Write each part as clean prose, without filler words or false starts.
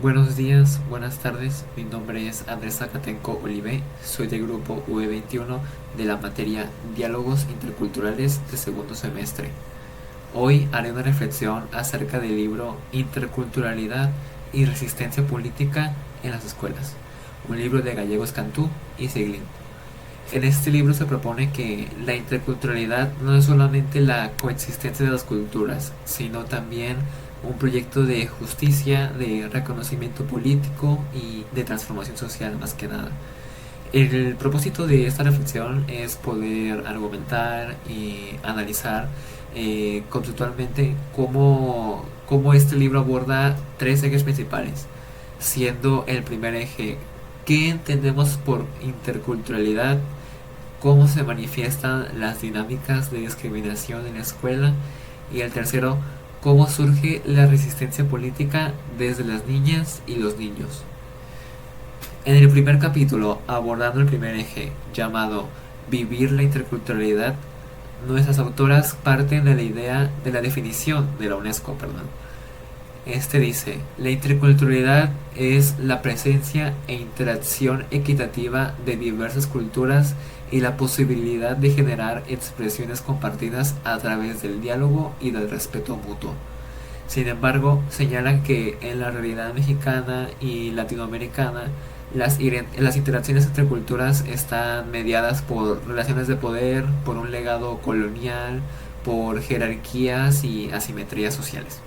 Buenos días, buenas tardes. Mi nombre es Andrés Zacatenco Olivé. Soy del grupo V21 de la materia Diálogos Interculturales de segundo semestre. Hoy haré una reflexión acerca del libro Interculturalidad y Resistencia Política en las Escuelas, un libro de Gallegos Cantú y Seguín. En este libro se propone que la interculturalidad no es solamente la coexistencia de las culturas, sino también un proyecto de justicia, de reconocimiento político y de transformación social más que nada. El propósito de esta reflexión es poder argumentar y analizar conceptualmente cómo este libro aborda tres ejes principales, siendo el primer eje qué entendemos por interculturalidad, cómo se manifiestan las dinámicas de discriminación en la escuela y el tercero, cómo surge la resistencia política desde las niñas y los niños. En el primer capítulo, abordando el primer eje, llamado Vivir la interculturalidad, nuestras autoras parten de la idea de la definición de la UNESCO, perdón. Este dice, la interculturalidad es la presencia e interacción equitativa de diversas culturas y la posibilidad de generar expresiones compartidas a través del diálogo y del respeto mutuo. Sin embargo, señalan que en la realidad mexicana y latinoamericana las interacciones entre culturas están mediadas por relaciones de poder, por un legado colonial, por jerarquías y asimetrías sociales.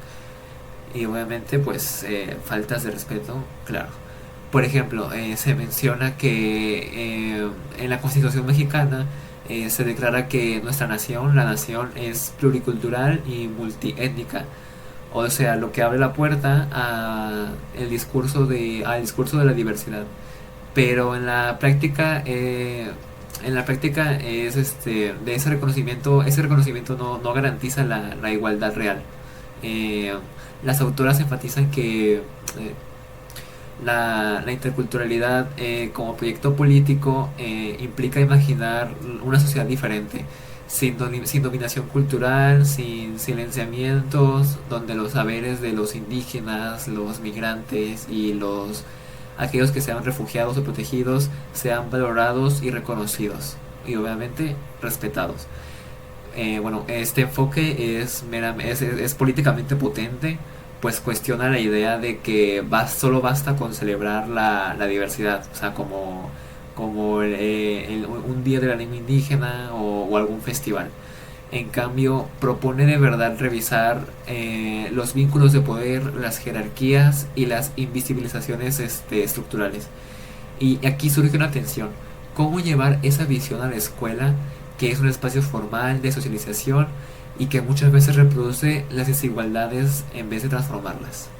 Y obviamente pues faltas de respeto, claro. Por ejemplo, se menciona que en la Constitución mexicana se declara que nuestra nación, la nación, es pluricultural y multiétnica. O sea, lo que abre la puerta al discurso de la diversidad. Pero en la práctica es de ese reconocimiento no garantiza la igualdad real. Eh, las autoras enfatizan que la interculturalidad como proyecto político implica imaginar una sociedad diferente, sin dominación cultural, sin silenciamientos, donde los saberes de los indígenas, los migrantes y aquellos que sean refugiados o protegidos sean valorados y reconocidos y obviamente respetados. Bueno, este enfoque es políticamente potente, pues cuestiona la idea de que solo basta con celebrar la diversidad, o sea, como un día de la lengua indígena o algún festival. En cambio, propone de verdad revisar los vínculos de poder, las jerarquías y las invisibilizaciones estructurales. Y aquí surge una tensión. ¿Cómo llevar esa visión a la escuela, que es un espacio formal de socialización y que muchas veces reproduce las desigualdades en vez de transformarlas?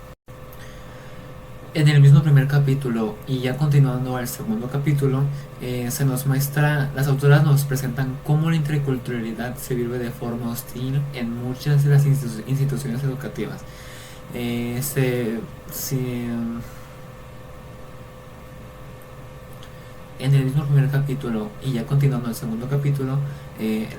En el mismo primer capítulo y ya continuando al segundo capítulo, se nos muestra, las autoras nos presentan cómo la interculturalidad se vive de forma hostil en muchas de las instituciones educativas. Eh, se, si, en el mismo primer capítulo y ya continuando el segundo capítulo,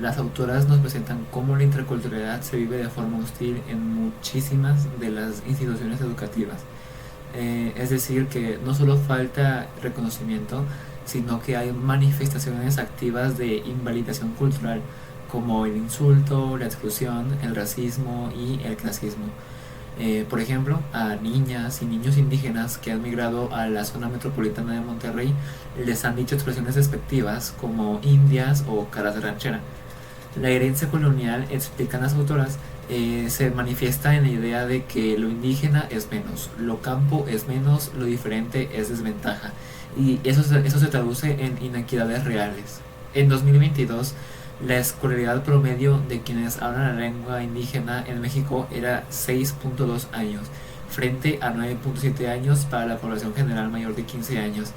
las autoras nos presentan cómo la interculturalidad se vive de forma hostil en muchísimas de las instituciones educativas. Es decir, que no solo falta reconocimiento, sino que hay manifestaciones activas de invalidación cultural, como el insulto, la exclusión, el racismo y el clasismo. Por ejemplo, a niñas y niños indígenas que han migrado a la zona metropolitana de Monterrey les han dicho expresiones despectivas como indias o caras de ranchera. La herencia colonial, explican las autoras, se manifiesta en la idea de que lo indígena es menos, lo campo es menos, lo diferente es desventaja. Y eso se traduce en inequidades reales. En 2022, la escolaridad promedio de quienes hablan la lengua indígena en México era 6.2 años, frente a 9.7 años para la población general mayor de 15 años.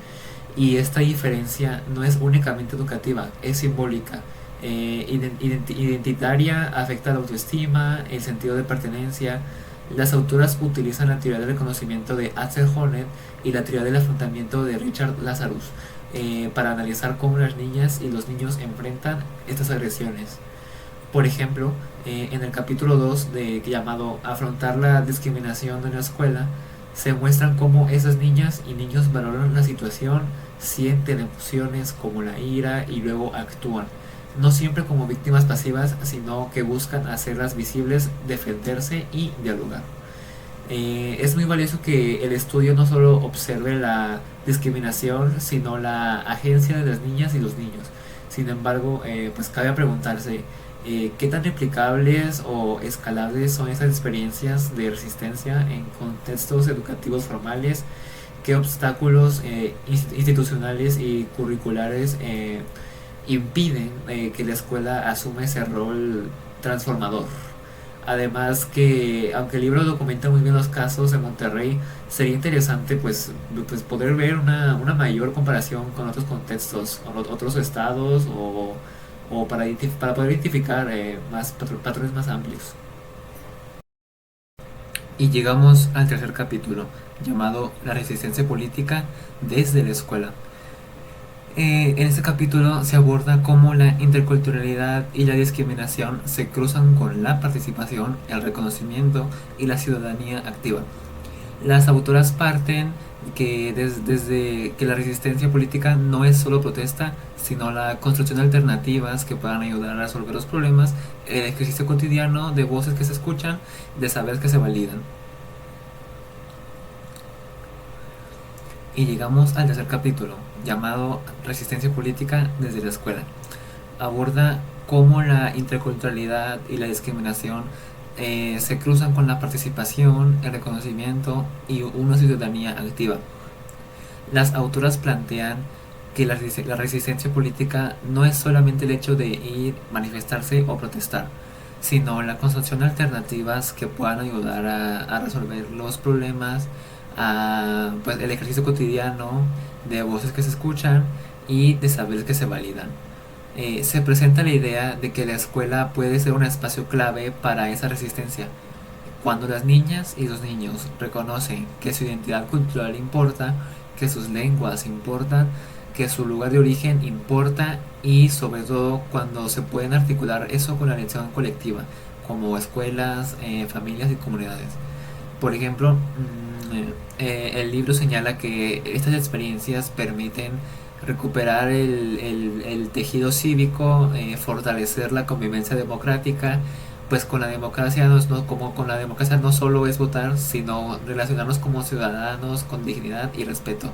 Y esta diferencia no es únicamente educativa, es simbólica. Identitaria, afecta la autoestima, el sentido de pertenencia. Las autoras utilizan la teoría del reconocimiento de Axel Honneth y la teoría del afrontamiento de Richard Lazarus para analizar cómo las niñas y los niños enfrentan estas agresiones. Por ejemplo, en el capítulo 2 llamado Afrontar la discriminación en la escuela, Se muestran cómo esas niñas y niños valoran la situación, sienten emociones como la ira y luego actúan. No siempre como víctimas pasivas, sino que buscan hacerlas visibles, defenderse y dialogar. Es muy valioso que el estudio no solo observe la discriminación, sino la agencia de las niñas y los niños. Sin embargo, pues cabe preguntarse qué tan replicables o escalables son esas experiencias de resistencia en contextos educativos formales, qué obstáculos institucionales y curriculares impiden que la escuela asuma ese rol transformador. Además que, aunque el libro documenta muy bien los casos en Monterrey, sería interesante pues poder ver una mayor comparación con otros contextos, con otros estados o para poder identificar patrones más amplios. Y llegamos al tercer capítulo, llamado La resistencia política desde la escuela. En este capítulo se aborda cómo la interculturalidad y la discriminación se cruzan con la participación, el reconocimiento y la ciudadanía activa. Las autoras parten que desde que la resistencia política no es solo protesta, sino la construcción de alternativas que puedan ayudar a resolver los problemas, el ejercicio cotidiano de voces que se escuchan, de saberes que se validan. Y llegamos al tercer capítulo, llamado Resistencia política desde la escuela. Aborda cómo la interculturalidad y la discriminación se cruzan con la participación, el reconocimiento y una ciudadanía activa. Las autoras plantean que la resistencia política no es solamente el hecho de ir, manifestarse o protestar, sino la construcción de alternativas que puedan ayudar a resolver los problemas, a pues, el ejercicio cotidiano de voces que se escuchan y de saberes que se validan. Se presenta la idea de que la escuela puede ser un espacio clave para esa resistencia. Cuando las niñas y los niños reconocen que su identidad cultural importa, que sus lenguas importan, que su lugar de origen importa y sobre todo cuando se pueden articular eso con la elección colectiva, como escuelas, familias y comunidades. Por ejemplo, el libro señala que estas experiencias permiten recuperar el tejido cívico, fortalecer la convivencia democrática, pues con la democracia como con la democracia no solo es votar, sino relacionarnos como ciudadanos con dignidad y respeto.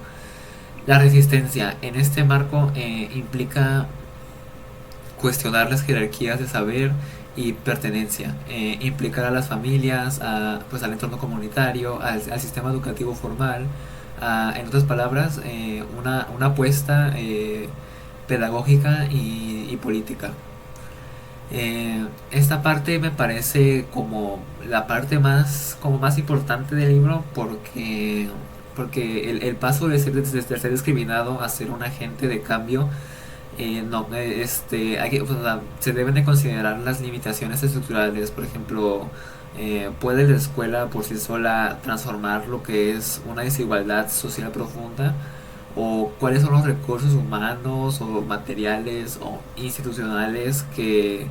La resistencia en este marco implica cuestionar las jerarquías de saber y pertenencia, implicar a las familias, pues al entorno comunitario, al sistema educativo formal, en otras palabras, una apuesta pedagógica y política. Esta parte me parece como la parte más importante del libro porque el paso de ser discriminado a ser un agente de cambio no, se deben de considerar las limitaciones estructurales. Por ejemplo, ¿puede la escuela por sí sola transformar lo que es una desigualdad social profunda? ¿O cuáles son los recursos humanos o materiales o institucionales que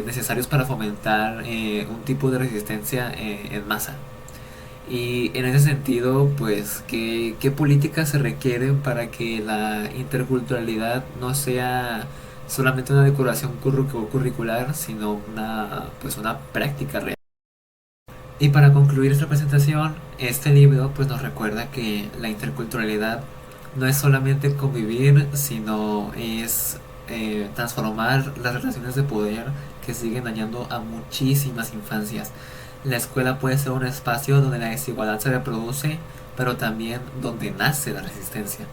necesarios para fomentar un tipo de resistencia en masa? Y en ese sentido, pues, ¿qué políticas se requieren para que la interculturalidad no sea solamente una decoración curricular, sino una práctica real? Y para concluir esta presentación, este libro pues nos recuerda que la interculturalidad no es solamente convivir, sino es transformar las relaciones de poder que siguen dañando a muchísimas infancias. La escuela puede ser un espacio donde la desigualdad se reproduce, pero también donde nace la resistencia.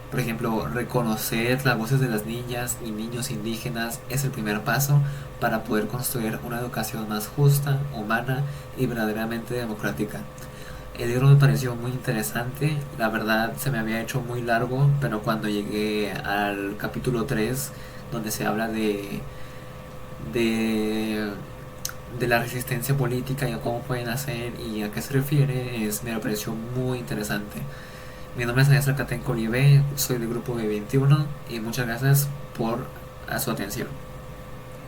Por ejemplo, reconocer las voces de las niñas y niños indígenas es el primer paso para poder construir una educación más justa, humana y verdaderamente democrática. El libro me pareció muy interesante, la verdad se me había hecho muy largo, pero cuando llegué al capítulo 3, donde se habla de, de la resistencia política y a cómo pueden hacer y a qué se refiere, me pareció muy interesante. Mi nombre es Andrés Catenco Olive, soy del grupo B21 y muchas gracias por su atención.